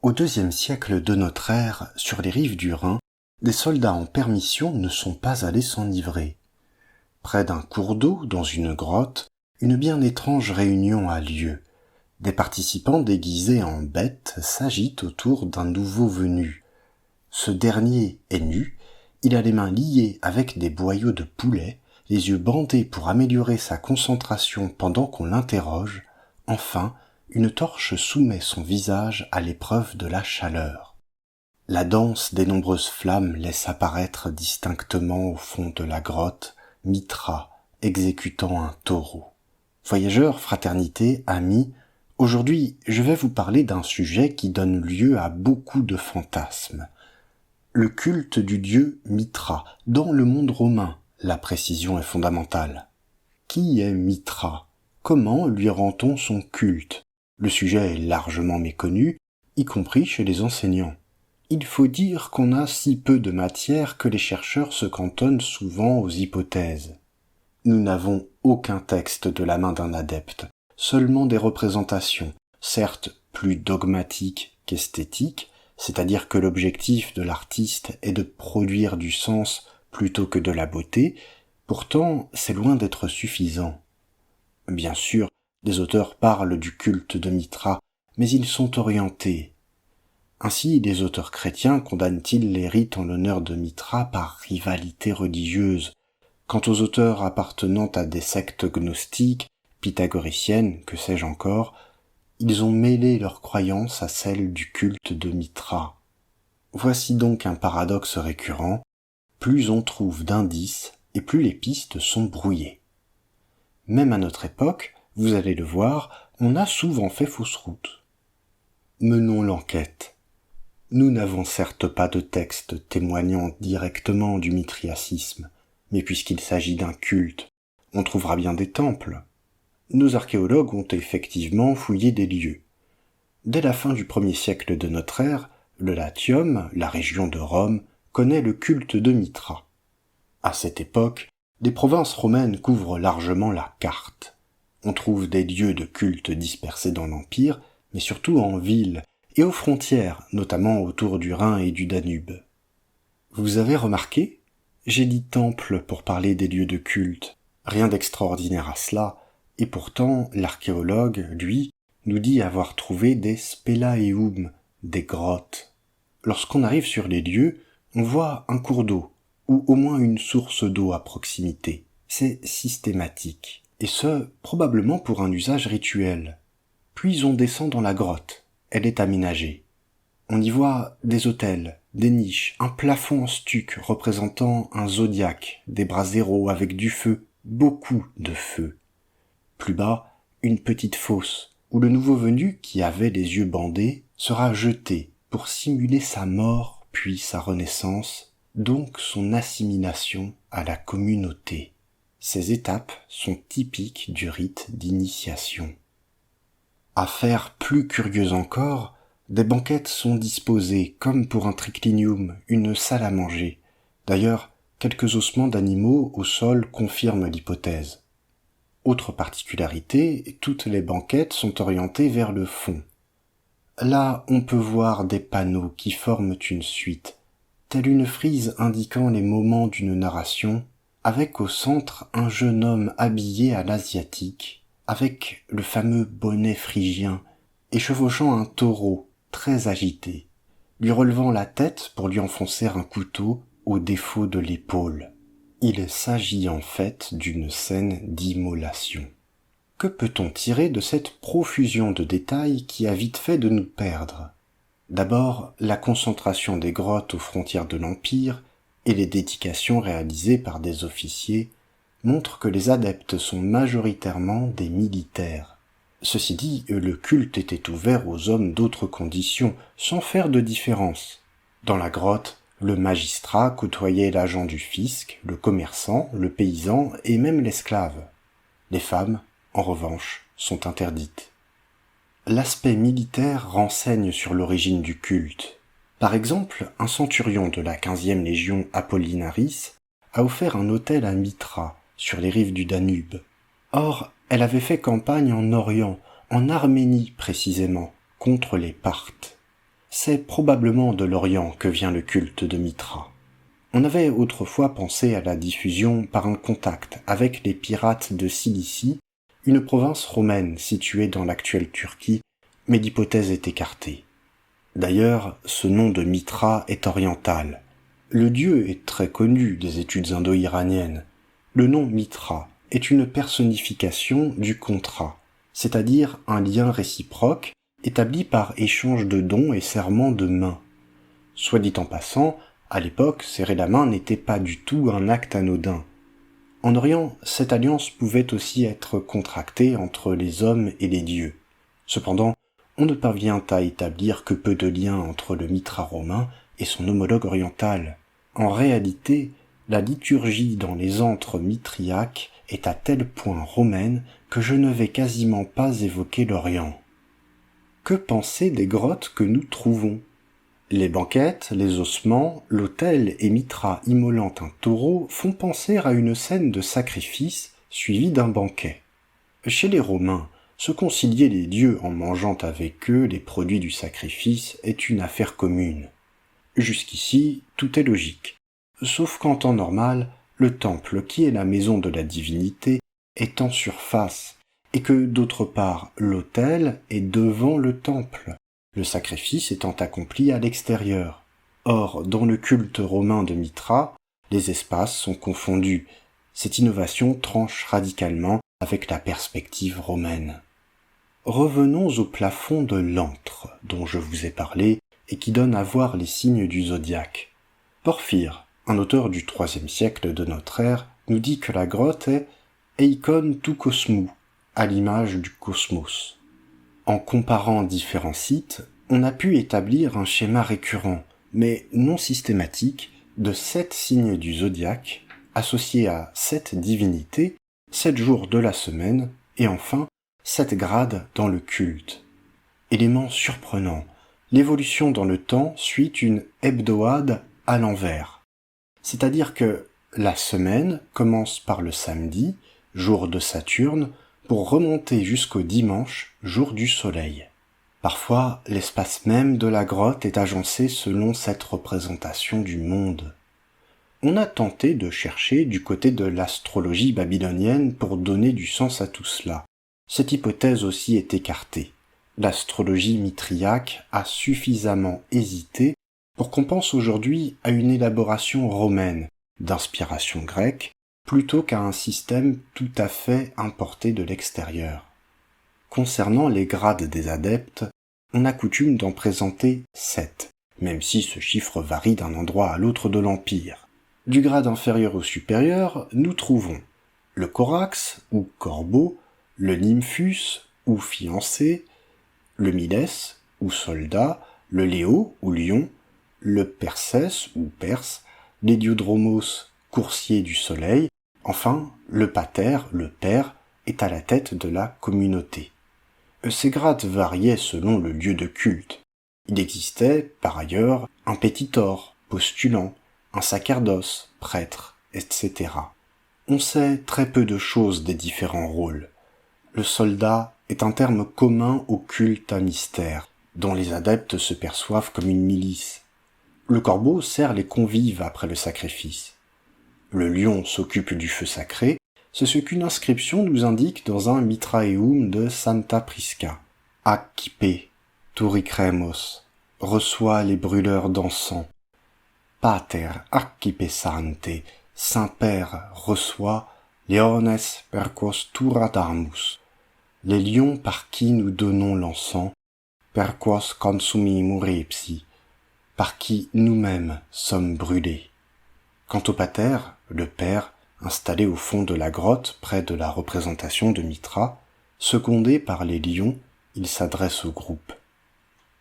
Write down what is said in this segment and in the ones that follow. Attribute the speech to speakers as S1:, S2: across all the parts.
S1: Au IIe siècle de notre ère, sur les rives du Rhin, des soldats en permission ne sont pas allés s'enivrer. Près d'un cours d'eau, dans une grotte, une bien étrange réunion a lieu. Des participants déguisés en bêtes s'agitent autour d'un nouveau venu. Ce dernier est nu, il a les mains liées avec des boyaux de poulet, les yeux bandés pour améliorer sa concentration pendant qu'on l'interroge. Enfin, une torche soumet son visage à l'épreuve de la chaleur. La danse des nombreuses flammes laisse apparaître distinctement au fond de la grotte Mithra exécutant un taureau. Voyageurs, fraternité, amis, aujourd'hui je vais vous parler d'un sujet qui donne lieu à beaucoup de fantasmes. Le culte du dieu Mithra. Dans le monde romain, la précision est fondamentale. Qui est Mithra ? Comment lui rend-on son culte ? Le sujet est largement méconnu, y compris chez les enseignants. Il faut dire qu'on a si peu de matière que les chercheurs se cantonnent souvent aux hypothèses. Nous n'avons aucun texte de la main d'un adepte, seulement des représentations, certes plus dogmatiques qu'esthétiques, c'est-à-dire que l'objectif de l'artiste est de produire du sens plutôt que de la beauté, pourtant c'est loin d'être suffisant. Bien sûr, des auteurs parlent du culte de Mithra, mais ils sont orientés. Ainsi, les auteurs chrétiens condamnent-ils les rites en l'honneur de Mithra par rivalité religieuse. Quant aux auteurs appartenant à des sectes gnostiques, pythagoriciennes, que sais-je encore, ils ont mêlé leurs croyances à celles du culte de Mithra. Voici donc un paradoxe récurrent, plus on trouve d'indices et plus les pistes sont brouillées. Même à notre époque, vous allez le voir, on a souvent fait fausse route. Menons l'enquête. Nous n'avons certes pas de texte témoignant directement du mithriacisme, mais puisqu'il s'agit d'un culte, on trouvera bien des temples. Nos archéologues ont effectivement fouillé des lieux. Dès la fin du 1er siècle de notre ère, le Latium, la région de Rome, connaît le culte de Mithra. À cette époque, les provinces romaines couvrent largement la carte. On trouve des lieux de culte dispersés dans l'Empire, mais surtout en ville et aux frontières, notamment autour du Rhin et du Danube. Vous avez remarqué ? J'ai dit temple pour parler des lieux de culte. Rien d'extraordinaire à cela, et pourtant l'archéologue, lui, nous dit avoir trouvé des spelaeum, des grottes. Lorsqu'on arrive sur les lieux, on voit un cours d'eau, ou au moins une source d'eau à proximité. C'est systématique, et ce, probablement pour un usage rituel. Puis on descend dans la grotte. Elle est aménagée. On y voit des autels, des niches, un plafond en stuc représentant un zodiaque, des braseros avec du feu, beaucoup de feu. Plus bas, une petite fosse, où le nouveau venu, qui avait les yeux bandés, sera jeté pour simuler sa mort puis sa renaissance, donc son assimilation à la communauté. Ces étapes sont typiques du rite d'initiation. Affaire plus curieuse encore, des banquettes sont disposées comme pour un triclinium, une salle à manger. D'ailleurs, quelques ossements d'animaux au sol confirment l'hypothèse. Autre particularité, toutes les banquettes sont orientées vers le fond. Là, on peut voir des panneaux qui forment une suite, telle une frise indiquant les moments d'une narration, avec au centre un jeune homme habillé à l'asiatique, avec le fameux bonnet phrygien, et chevauchant un taureau très agité, lui relevant la tête pour lui enfoncer un couteau au défaut de l'épaule. Il s'agit en fait d'une scène d'immolation. Que peut-on tirer de cette profusion de détails qui a vite fait de nous perdre ? D'abord, la concentration des grottes aux frontières de l'Empire et les dédications réalisées par des officiers montrent que les adeptes sont majoritairement des militaires. Ceci dit, le culte était ouvert aux hommes d'autres conditions, sans faire de différence. Dans la grotte, le magistrat côtoyait l'agent du fisc, le commerçant, le paysan et même l'esclave. Les femmes, en revanche, sont interdites. L'aspect militaire renseigne sur l'origine du culte. Par exemple, un centurion de la 15e légion Apollinaris a offert un autel à Mithra, sur les rives du Danube. Or, elle avait fait campagne en Orient, en Arménie précisément, contre les Parthes. c'est probablement de l'Orient que vient le culte de Mithra. On avait autrefois pensé à la diffusion par un contact avec les pirates de Cilicie, une province romaine située dans l'actuelle Turquie, mais l'hypothèse est écartée. D'ailleurs, ce nom de Mithra est oriental. Le dieu est très connu des études indo-iraniennes. Le nom Mithra est une personnification du contrat, c'est-à-dire un lien réciproque établi par échange de dons et serments de main. Soit dit en passant, à l'époque, serrer la main n'était pas du tout un acte anodin. En Orient, cette alliance pouvait aussi être contractée entre les hommes et les dieux. Cependant, on ne parvient à établir que peu de liens entre le Mithra romain et son homologue oriental. En réalité, la liturgie dans les antres mithriaques est à tel point romaine que je ne vais quasiment pas évoquer l'Orient. Que penser des grottes que nous trouvons ? Les banquettes, les ossements, l'autel et Mithra immolant un taureau font penser à une scène de sacrifice suivie d'un banquet. Chez les Romains, se concilier les dieux en mangeant avec eux les produits du sacrifice est une affaire commune. Jusqu'ici, tout est logique. Sauf qu'en temps normal, le temple, qui est la maison de la divinité, est en surface, et que, d'autre part, l'autel est devant le temple, le sacrifice étant accompli à l'extérieur. Or, dans le culte romain de Mithra, les espaces sont confondus. Cette innovation tranche radicalement avec la perspective romaine. Revenons au plafond de l'antre, dont je vous ai parlé, et qui donne à voir les signes du zodiaque. Porphyre, un auteur du IIIe siècle de notre ère, nous dit que la grotte est « eikon tou kosmou », à l'image du cosmos. En comparant différents sites, on a pu établir un schéma récurrent, mais non systématique, de 7 signes du zodiaque, associés à 7 divinités, 7 jours de la semaine, et enfin 7 grades dans le culte. Élément surprenant, l'évolution dans le temps suit une hebdoade à l'envers. C'est-à-dire que la semaine commence par le samedi, jour de Saturne, pour remonter jusqu'au dimanche, jour du soleil. Parfois, l'espace même de la grotte est agencé selon cette représentation du monde. On a tenté de chercher du côté de l'astrologie babylonienne pour donner du sens à tout cela. Cette hypothèse aussi est écartée. L'astrologie mithriaque a suffisamment hésité pour qu'on pense aujourd'hui à une élaboration romaine, d'inspiration grecque, plutôt qu'à un système tout à fait importé de l'extérieur. Concernant les grades des adeptes, on a coutume d'en présenter 7, même si ce chiffre varie d'un endroit à l'autre de l'Empire. Du grade inférieur au supérieur, nous trouvons le corax, ou corbeau, le nymphus, ou fiancé, le miles, ou soldat, le léo, ou lion, le persès, ou perse, l'héliodromos, coursier du soleil, enfin, le pater, le père, est à la tête de la communauté. Ces grades variaient selon le lieu de culte. Il existait, par ailleurs, un pétitor, postulant, un sacerdoce, prêtre, etc. On sait très peu de choses des différents rôles. Le soldat est un terme commun au culte à mystère, dont les adeptes se perçoivent comme une milice. Le corbeau sert les convives après le sacrifice. Le lion s'occupe du feu sacré, c'est ce qu'une inscription nous indique dans un Mitraeum de Santa Prisca. Accipe, turicremos, reçoit les brûleurs d'encens. Pater accipe sante, Saint-Père reçoit leones perquos turadamus, les lions par qui nous donnons l'encens, perquos consumimur ipsi, par qui nous-mêmes sommes brûlés. Quant au pater, le père, installé au fond de la grotte près de la représentation de Mithra, secondé par les lions, il s'adresse au groupe.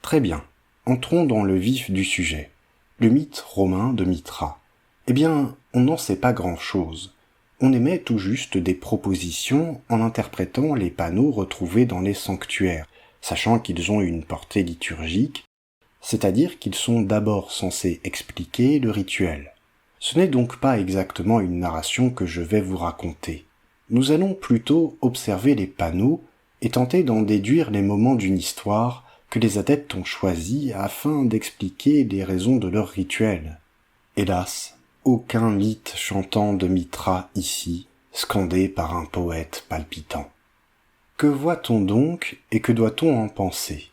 S1: Très bien, entrons dans le vif du sujet. Le mythe romain de Mithra. Eh bien, on n'en sait pas grand-chose. On émet tout juste des propositions en interprétant les panneaux retrouvés dans les sanctuaires, sachant qu'ils ont une portée liturgique, c'est-à-dire qu'ils sont d'abord censés expliquer le rituel. Ce n'est donc pas exactement une narration que je vais vous raconter. Nous allons plutôt observer les panneaux et tenter d'en déduire les moments d'une histoire que les adeptes ont choisi afin d'expliquer les raisons de leur rituel. Hélas, aucun mythe chantant de Mithra ici, scandé par un poète palpitant. Que voit-on donc et que doit-on en penser ?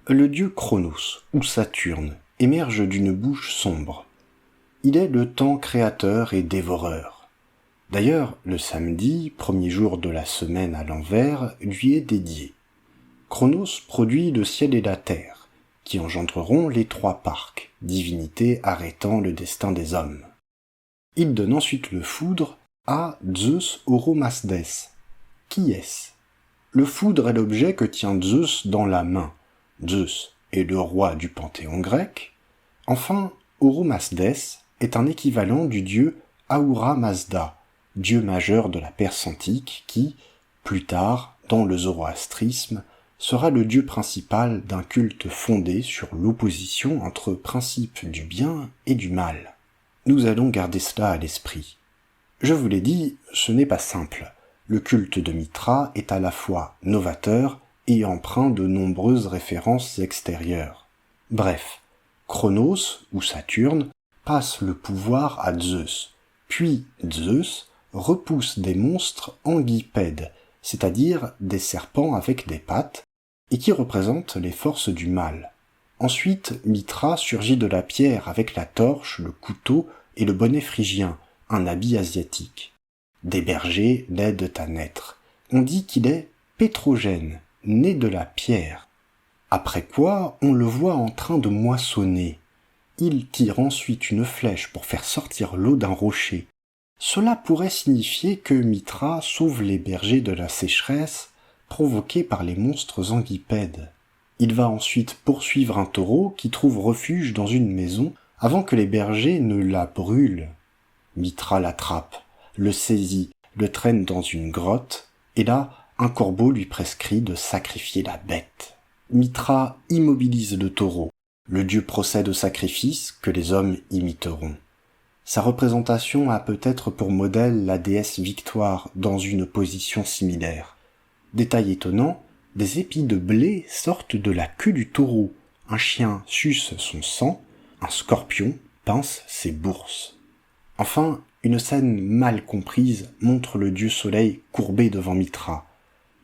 S1: Le dieu Chronos, ou Saturne, émerge d'une bouche sombre. Il est le temps créateur et dévoreur. D'ailleurs, le samedi, premier jour de la semaine à l'envers, lui est dédié. Chronos produit le ciel et la terre, qui engendreront les trois parcs, divinités arrêtant le destin des hommes. Il donne ensuite le foudre à Zeus Oromasdes. Qui est-ce ? Le foudre est l'objet que tient Zeus dans la main. Zeus est le roi du panthéon grec. Enfin, Oromasdes est un équivalent du dieu Ahura Mazda, dieu majeur de la Perse antique qui, plus tard, dans le zoroastrisme, sera le dieu principal d'un culte fondé sur l'opposition entre principes du bien et du mal. Nous allons garder cela à l'esprit. Je vous l'ai dit, ce n'est pas simple. Le culte de Mithra est à la fois novateur et empreint de nombreuses références extérieures. Bref, Chronos, ou Saturne, passe le pouvoir à Zeus, puis Zeus repousse des monstres anguipèdes, c'est-à-dire des serpents avec des pattes, et qui représentent les forces du mal. Ensuite, Mithra surgit de la pierre avec la torche, le couteau et le bonnet phrygien, un habit asiatique. Des bergers l'aident à naître. On dit qu'il est pétrogène, né de la pierre. Après quoi, on le voit en train de moissonner. Il tire ensuite une flèche pour faire sortir l'eau d'un rocher. Cela pourrait signifier que Mithra sauve les bergers de la sécheresse provoquée par les monstres anguipèdes. Il va ensuite poursuivre un taureau qui trouve refuge dans une maison avant que les bergers ne la brûlent. Mithra l'attrape, le saisit, le traîne dans une grotte, et là, un corbeau lui prescrit de sacrifier la bête. Mithra immobilise le taureau. Le dieu procède au sacrifice que les hommes imiteront. Sa représentation a peut-être pour modèle la déesse Victoire dans une position similaire. Détail étonnant, des épis de blé sortent de la queue du taureau. Un chien suce son sang, un scorpion pince ses bourses. Enfin, une scène mal comprise montre le dieu soleil courbé devant Mithra.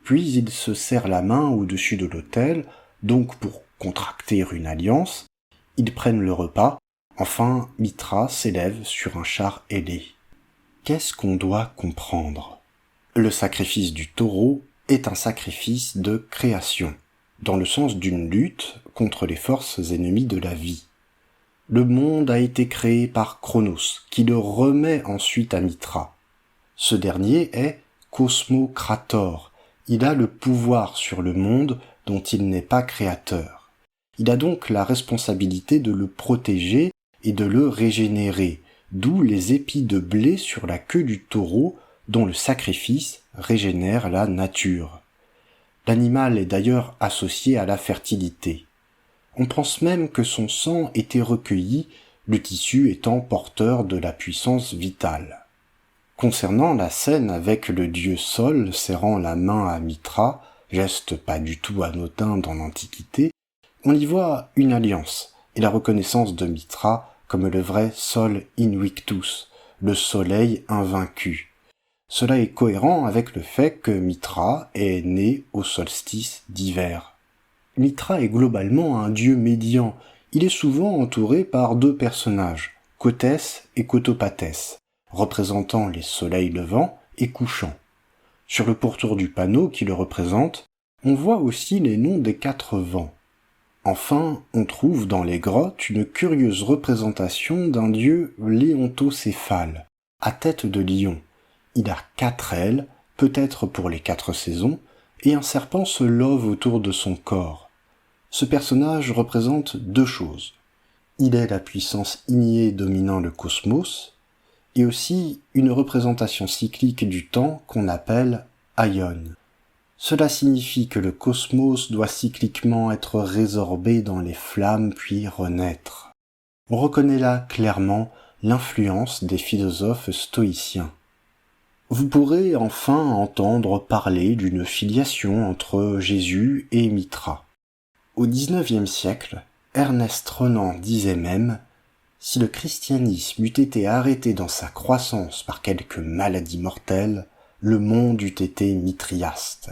S1: Puis il se serre la main au-dessus de l'autel, donc pour contracter une alliance. Ils prennent le repas. Enfin, Mithra s'élève sur un char ailé. Qu'est-ce qu'on doit comprendre ? Le sacrifice du taureau est un sacrifice de création, dans le sens d'une lutte contre les forces ennemies de la vie. Le monde a été créé par Chronos, qui le remet ensuite à Mithra. Ce dernier est Cosmocrator. Il a le pouvoir sur le monde dont il n'est pas créateur. Il a donc la responsabilité de le protéger et de le régénérer, d'où les épis de blé sur la queue du taureau dont le sacrifice régénère la nature. L'animal est d'ailleurs associé à la fertilité. On pense même que son sang était recueilli, le tissu étant porteur de la puissance vitale. Concernant la scène avec le dieu Sol serrant la main à Mithra, geste pas du tout anodin dans l'Antiquité, on y voit une alliance et la reconnaissance de Mithra comme le vrai Sol Invictus, le soleil invaincu. Cela est cohérent avec le fait que Mithra est né au solstice d'hiver. Mithra est globalement un dieu médian. Il est souvent entouré par deux personnages, Cotès et Cotopatès, représentant les soleils levants et couchants. Sur le pourtour du panneau qui le représente, on voit aussi les noms des 4 vents. Enfin, on trouve dans les grottes une curieuse représentation d'un dieu léontocéphale, à tête de lion. Il a 4 ailes, peut-être pour les 4 saisons, et un serpent se love autour de son corps. Ce personnage représente 2 choses. Il est la puissance innée dominant le cosmos, et aussi une représentation cyclique du temps qu'on appelle Aion. Cela signifie que le cosmos doit cycliquement être résorbé dans les flammes puis renaître. On reconnaît là clairement l'influence des philosophes stoïciens. Vous pourrez enfin entendre parler d'une filiation entre Jésus et Mithra. Au XIXe siècle, Ernest Renan disait même « Si le christianisme eût été arrêté dans sa croissance par quelque maladie mortelle, le monde eût été mitriaste. »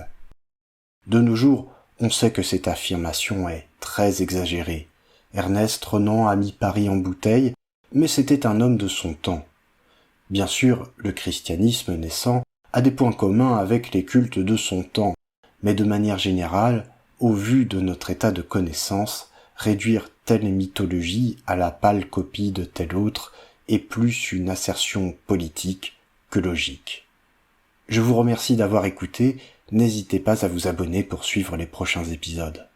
S1: De nos jours, on sait que cette affirmation est très exagérée. Ernest Renan a mis Paris en bouteille, mais c'était un homme de son temps. Bien sûr, le christianisme naissant a des points communs avec les cultes de son temps, mais de manière générale, au vu de notre état de connaissance, réduire telle mythologie à la pâle copie de telle autre est plus une assertion politique que logique. Je vous remercie d'avoir écouté, n'hésitez pas à vous abonner pour suivre les prochains épisodes.